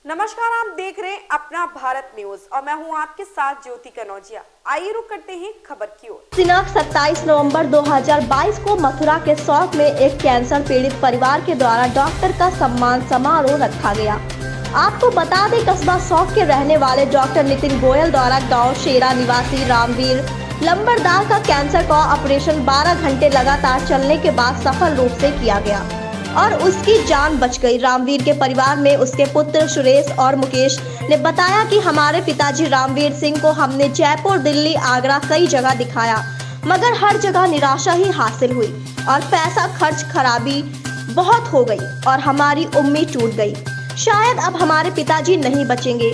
नमस्कार, आप देख रहे हैं अपना भारत न्यूज और मैं हूं आपके साथ ज्योति कनौजिया। आइए रुक करते हैं खबर की ओर। दिनांक 27 नवंबर 2022 को मथुरा के सौक में एक कैंसर पीड़ित परिवार के द्वारा डॉक्टर का सम्मान समारोह रखा गया। आपको बता दें, कस्बा सौक के रहने वाले डॉक्टर नितिन गोयल द्वारा गांव शेरा निवासी रामवीर लंबरदार का कैंसर का ऑपरेशन 12 घंटे लगातार चलने के बाद सफल रूप से किया गया और उसकी जान बच गई। रामवीर के परिवार में उसके पुत्र सुरेश और मुकेश ने बताया कि हमारे पिताजी रामवीर सिंह को हमने जयपुर, दिल्ली, आगरा कई जगह दिखाया, मगर हर जगह निराशा ही हासिल हुई और पैसा खर्च खराबी बहुत हो गई और हमारी उम्मीद टूट गई। शायद अब हमारे पिताजी नहीं बचेंगे।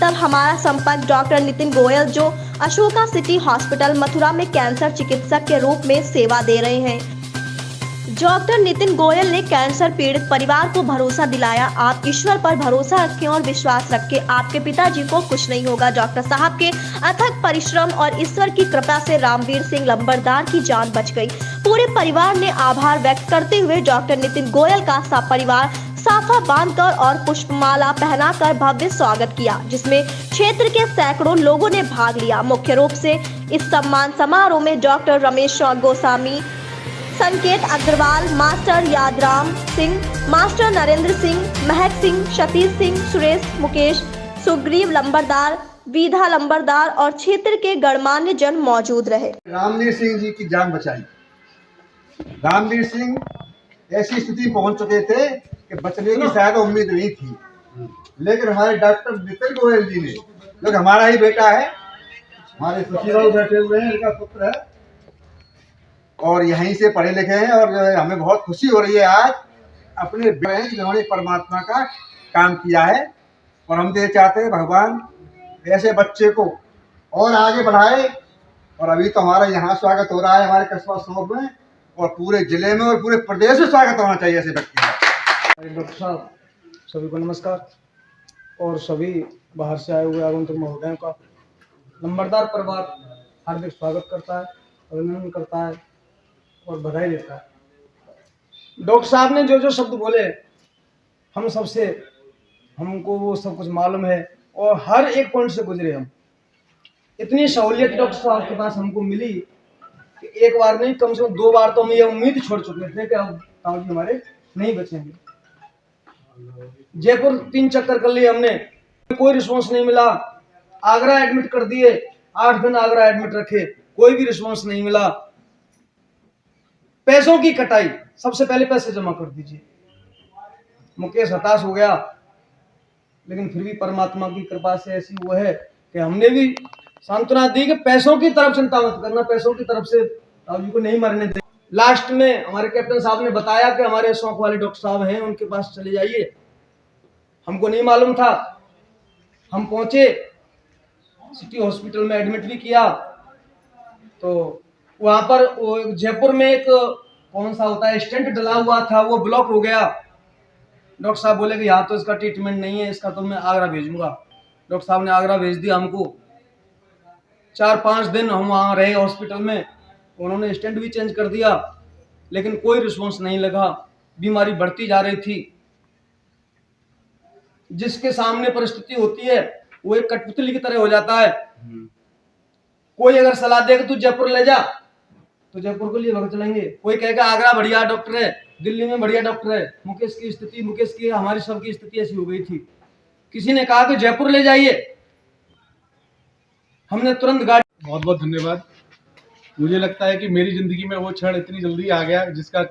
तब हमारा संपर्क डॉक्टर नितिन गोयल, जो अशोका सिटी हॉस्पिटल मथुरा में कैंसर चिकित्सक के रूप में सेवा दे रहे हैं। डॉक्टर नितिन गोयल ने कैंसर पीड़ित परिवार को भरोसा दिलाया, आप ईश्वर पर भरोसा रखें और विश्वास रखें, आपके पिताजी को कुछ नहीं होगा। डॉक्टर साहब के अथक परिश्रम और ईश्वर की कृपा से रामवीर सिंह लंबरदार की जान बच गई। पूरे परिवार ने आभार व्यक्त करते हुए डॉक्टर नितिन गोयल का सपरिवार साफा बांधकर और पुष्पमाला पहनाकर भव्य स्वागत किया, जिसमें क्षेत्र के सैकड़ों लोगों ने भाग लिया। मुख्य रूप से इस सम्मान समारोह में डॉक्टर रमेश गोस्वामी, संकेत अग्रवाल, मास्टर यादराम सिंह, मास्टर नरेंद्र सिंह, महक सिंह, सतीश सिंह, सुरेश, मुकेश, सुग्रीव लंबरदार, विधा लंबरदार और क्षेत्र के गणमान्य जन मौजूद रहे। रामवीर सिंह जी की जान बचाई। रामवीर सिंह ऐसी स्थिति पहुंच चुके थे कि बचने की शायद उम्मीद नहीं थी, लेकिन हमारे डॉक्टर नितिन गोयल जी ने, जो हमारा ही बेटा है, हमारे सुशील बैठे हुए हैं, इनका पुत्र है और यहीं से पढ़े लिखे हैं और हमें बहुत खुशी हो रही है आज अपने जिन्होंने परमात्मा का काम किया है। और हम तो ये चाहते हैं भगवान ऐसे बच्चे को और आगे बढ़ाए। और अभी तो हमारा यहाँ स्वागत हो रहा है हमारे कस्बा सौक में, और पूरे जिले में और पूरे प्रदेश में स्वागत होना चाहिए ऐसे व्यक्ति का। डॉक्टर साहब सभी को नमस्कार और सभी बाहर से आए हुए आगंतुक महोदयों का लंबरदार परिवार हार्दिक स्वागत करता है, अभिनंदन करता है और बधाई देता है। डॉक्टर साहब ने जो जो शब्द बोले हम सबसे, हमको वो सब कुछ मालूम है और हर एक पॉइंट से गुजरे हम। इतनी सहूलियत डॉक्टर साहब के पास हमको मिली कि एक बार नहीं, कम से कम 2 बार तो हम ये उम्मीद छोड़ चुके थे कि अब ताऊजी हमारे नहीं बचेंगे। जयपुर 3 चक्कर कर लिए हमने, कोई रिस्पॉन्स नहीं मिला। आगरा एडमिट कर दिए, 8 दिन आगरा एडमिट रखे, कोई भी रिस्पॉन्स नहीं मिला। पैसों की कटाई, सबसे पहले पैसे जमा कर दीजिए। मुकेश हताश हो गया, लेकिन फिर भी परमात्मा की कृपा से ऐसी वो है कि हमने भी सांत्वना दी कि पैसों की तरफ चिंता मत करना, पैसों की तरफ से ताऊजी को नहीं मरने दे। लास्ट में हमारे कैप्टन साहब ने बताया कि हमारे शौक वाले डॉक्टर साहब हैं, उनके पास चले जाइए। हमको नहीं मालूम था, हम पहुंचे, सिटी हॉस्पिटल में एडमिट भी किया। तो वहां पर जयपुर में एक कौन सा होता है स्टेंट डला हुआ था, वो ब्लॉक हो गया। डॉक्टर साहब बोले कि यहाँ तो इसका ट्रीटमेंट नहीं है, इसका तो मैं आगरा भेजूंगा। डॉक्टर साहब ने आगरा भेज दिया हमको। 4-5 दिन हम वहाँ रहे हॉस्पिटल में, उन्होंने स्टेंट भी चेंज कर दिया, लेकिन कोई रिस्पॉन्स नहीं लगा। बीमारी बढ़ती जा रही थी। जिसके सामने परिस्थिति होती है वो एक कठपुतली की तरह हो जाता है। कोई अगर सलाह देगा तू जयपुर ले जा, तो जयपुर के लिए भग चलेंगे। कोई कहेगा आगरा बढ़िया डॉक्टर है, दिल्ली में बढ़िया डॉक्टर है। मुकेश की हमारी सबकी स्थिति ऐसी हो गई थी। किसी ने कहा कि जयपुर ले जाइए, हमने तुरंत गाड़ी। बहुत बहुत धन्यवाद। मुझे लगता है कि मेरी ज़िंदगी में वो क्षण इतनी जल्दी आ गया जिसका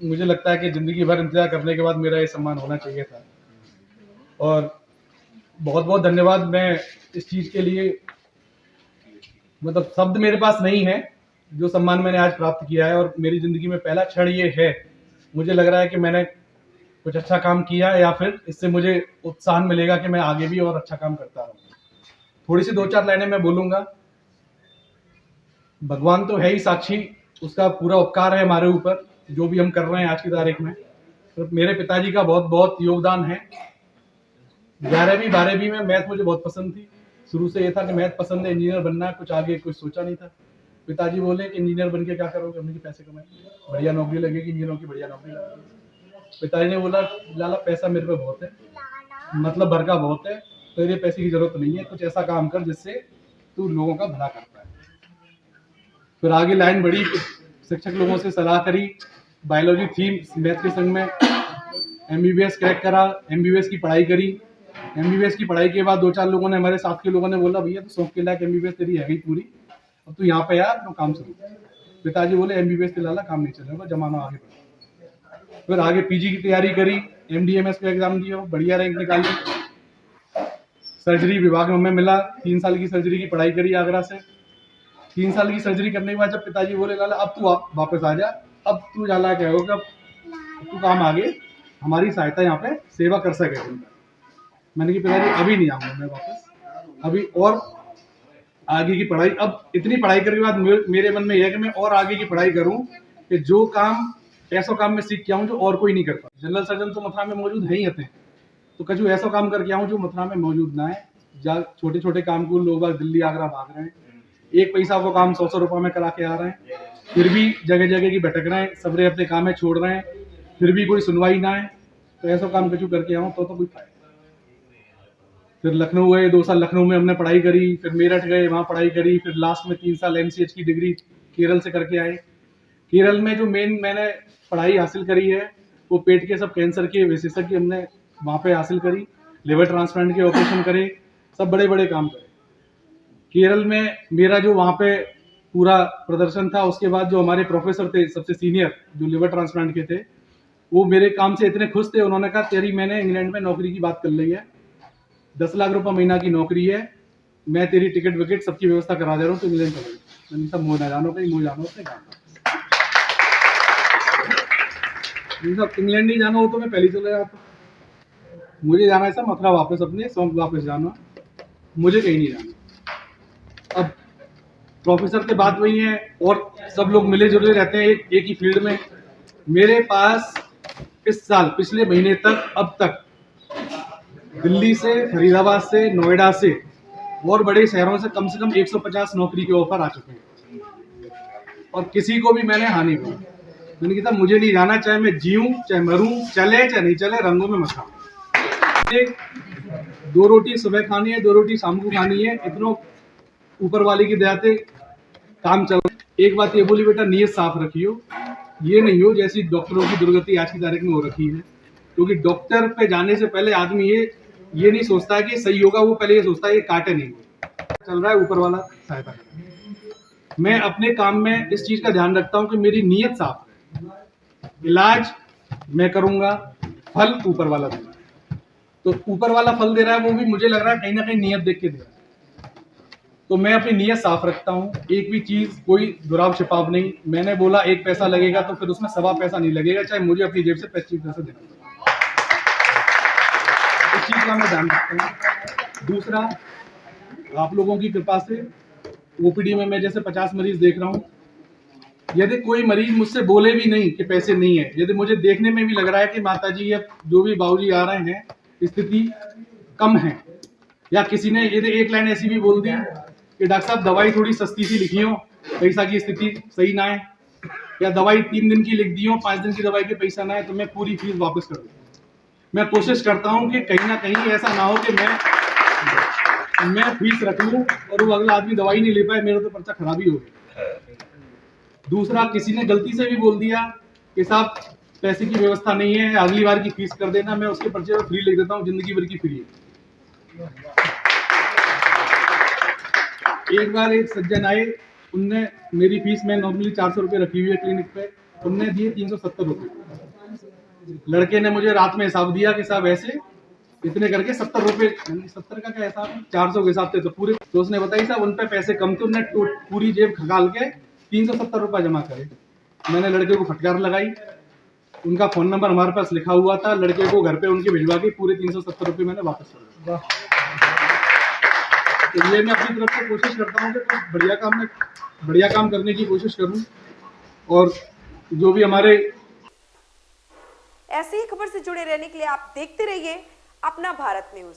मुझे लगता है कि ज़िंदगी भर इंतजार करने के बाद मेरा ये सम्मान होना चाहिए था। और बहुत बहुत धन्यवाद। मैं इस चीज़ के लिए मतलब शब्द मेरे पास नहीं है, जो सम्मान मैंने आज प्राप्त किया है। और मेरी ज़िंदगी में पहला क्षण ये है, मुझे लग रहा है कि मैंने कुछ अच्छा काम किया, या फिर इससे मुझे उत्साह मिलेगा कि मैं आगे भी और अच्छा काम करता रहूँ। थोड़ी सी 2-4 लाइनें मैं बोलूँगा। भगवान तो है ही साक्षी, उसका पूरा उपकार है हमारे ऊपर जो भी हम कर रहे हैं आज की तारीख में। तो मेरे पिताजी का बहुत बहुत योगदान है। 11वीं 12वीं में मैथ मुझे बहुत पसंद थी। शुरू से ये था कि मैथ पसंद है, इंजीनियर बनना है, कुछ आगे कुछ सोचा नहीं था। पिताजी बोले कि इंजीनियर बन के क्या करोगे, हमने कि पैसे कमाएंगे, बढ़िया नौकरी लगेगी, इंजीनियरों की बढ़िया नौकरी लगेगी। पिताजी ने बोला लाला पैसा मेरे पे बहुत है, मतलब भर का बहुत है, तेरे पैसे की जरूरत नहीं है, कुछ ऐसा काम कर जिससे तू लोगों का भला कर पाए। फिर आगे लाइन बढ़ी, शिक्षक लोगों से सलाह करी, बायोलॉजी थी मैथ के संग में, एमबीबीएस क्रैक करा, एमबीबीएस की पढ़ाई करी। एमबीबीएस की पढ़ाई के बाद 2-4 लोगों ने, हमारे साथ के लोगों ने बोला भैया तो शौक के लायक एमबीबीएस तेरी है गई पूरी, अब तू यहाँ पे यार तो काम शुरू। पिताजी बोले एमबीबीएस के लाला काम नहीं चलेगा, जमाना आगे बढ़ा। फिर आगे पीजी की तैयारी करी, एमडीएमएस का एग्जाम दिया, बढ़िया रैंक निकाली, सर्जरी विभाग में मिला, 3 साल की सर्जरी की पढ़ाई करी आगरा से। 3 साल की सर्जरी करने के बाद जब पिताजी बोले लाला अब तू वापस आ जा, अब तू जाला क्या होगा, अब तू काम आगे हमारी सहायता यहाँ पे सेवा कर सके। मैंने कहा पिताजी अभी नहीं आऊंगा मैं वापस, अभी और आगे की पढ़ाई, अब इतनी पढ़ाई करने के बाद मेरे मन में यह है कि मैं और आगे की पढ़ाई करूं कि जो काम ऐसा काम में सीख के आऊं जो और कोई नहीं कर पाता। जनरल सर्जन तो मथुरा में मौजूद है ही होते हैं, तो कछु ऐसा काम करके आऊं जो मथुरा में मौजूद ना है। छोटे छोटे काम को लोग दिल्ली आगरा भाग रहे हैं, एक पैसा वो काम 100 रुपये में करा के आ रहे हैं, फिर भी जगह जगह की भटक रहे हैं, सबरे अपने काम में छोड़ रहे हैं, फिर भी कोई सुनवाई ना है। तो ऐसा काम कछु करके आऊँ तो कोई फायदा। फिर लखनऊ गए, 2 साल लखनऊ में हमने पढ़ाई करी, फिर मेरठ गए वहाँ पढ़ाई करी, फिर लास्ट में 3 साल MCH की डिग्री केरल से करके आए। केरल में जो मैंने पढ़ाई हासिल करी है वो पेट के सब कैंसर के विशेषज्ञ हमने वहाँ पे हासिल करी, लिवर ट्रांसप्लांट के ऑपरेशन करे, सब बड़े बड़े काम करे। केरल में मेरा जो वहाँ पे पूरा प्रदर्शन था, उसके बाद जो हमारे प्रोफेसर थे सबसे सीनियर जो लिवर ट्रांसप्लांट के थे, वो मेरे काम से इतने खुश थे, उन्होंने कहा तेरी मैंने इंग्लैंड में नौकरी की बात कर ली है, 10 लाख रुपए महीना की नौकरी है, मैं तेरी टिकट विकेट सबकी व्यवस्था करा दे रहा हूँ, तो इंग्लैंड चले। मैंने सब मुँह ना जानो कहीं, मुँह जानो अपने काम। इंग्लैंड नहीं जाना हो तो मैं पहले चले जाता, मुझे जाना है सब मथुरा वापस, अपने सौंप वापस जाना, मुझे कहीं नहीं जाना। अब प्रोफेसर की बात वही है और सब लोग मिले जुले रहते हैं एक ही फील्ड में। मेरे पास इस साल पिछले महीने तक अब तक दिल्ली से, फरीदाबाद से, नोएडा से और बड़े शहरों से कम 150 नौकरी के ऑफर आ चुके हैं और किसी को भी मैंने हाँ नहीं बोला। मैंने कहा मुझे नहीं जाना, चाहे मैं जीऊं चाहे मरूं, चले चाहे नहीं चले, रंगों में मत खाओ। 2 रोटी सुबह खानी है, 2 रोटी शाम को खानी है, इतना ऊपर वाले की दया से काम चल। एक बात ये बोली बेटा, नीयत साफ रखियो, ये नहीं हो जैसी डॉक्टरों की दुर्गति आज की तारीख में हो रखी है। क्योंकि डॉक्टर पे जाने से पहले आदमी ये नहीं सोचता है कि सही होगा, वो पहले ये सोचता है ये काटे नहीं चल रहा है, ऊपर वाला सहायता करे। मैं अपने काम में इस चीज का ध्यान रखता हूँ कि मेरी नीयत साफ है, इलाज मैं करूंगा, फल ऊपर वाला देगा। तो ऊपर वाला फल दे रहा है, वो भी मुझे लग रहा है कहीं ना कहीं नीयत देख के दे रहा है। तो मैं अपनी नीयत साफ रखता हूँ, एक भी चीज कोई दुराव छिपाव नहीं। मैंने बोला 1 पैसा लगेगा तो फिर उसमें 1.25 पैसा नहीं लगेगा, चाहे मुझे अपनी जेब से 25 पैसे देना। इस चीज का मैं ध्यान रखता हूँ। दूसरा, आप लोगों की कृपा से ओपीडी में मैं जैसे 50 मरीज देख रहा हूँ, यदि कोई मरीज मुझसे बोले भी नहीं कि पैसे नहीं है, यदि मुझे देखने में भी लग रहा है कि माताजी या जो भी बाबूजी आ रहे हैं स्थिति कम है, या किसी ने यदि एक लाइन ऐसी भी बोल दी कि डॉक्टर साहब दवाई थोड़ी सस्ती सी लिखी हो, पैसा की स्थिति सही ना है, या दवाई 3 दिन की लिख दी हो, 5 दिन की दवाई के पैसा ना है, तो मैं पूरी फीस वापस कर दूँ। मैं कोशिश करता हूँ कि कहीं ना कहीं ऐसा ना हो कि मैं फीस रख लूँ और वो अगला आदमी दवाई नहीं ले पाए, मेरा तो पर्चा खराब ही हो गया। दूसरा, किसी ने गलती से भी बोल दिया कि साहब पैसे की व्यवस्था नहीं है, अगली बार की फीस कर देना, मैं उसके पर्चे पर फ्री लिख देता हूँ, जिंदगी भर की फ्री है। एक बार एक सज्जन आए, उनने मेरी फीस में नॉर्मली 400 रुपये रखी हुई है क्लिनिक पे, उनने दिए 370 रुपये। लड़के ने मुझे रात में हिसाब दिया कि साहब ऐसे इतने करके 70 रुपये, 70 का क्या हिसाब है, 400 के हिसाब से तो पूरे। तो उसने बताई साहब उन पे पैसे कम थे, उनने पूरी जेब खगाल के 370 रुपये जमा करे। मैंने लड़के को फटकार लगाई, उनका फोन नंबर हमारे पास लिखा हुआ था, लड़के को घर पे उनके भिजवा के पूरे 370 रुपये मैंने वापस कर दिया। तो ये मैं अपनी तरफ से कोशिश करता हूँ कि कुछ बढ़िया काम करने की कोशिश करूँ। और जो भी हमारे ऐसी ही खबर से जुड़े रहने के लिए आप देखते रहिए अपना भारत न्यूज।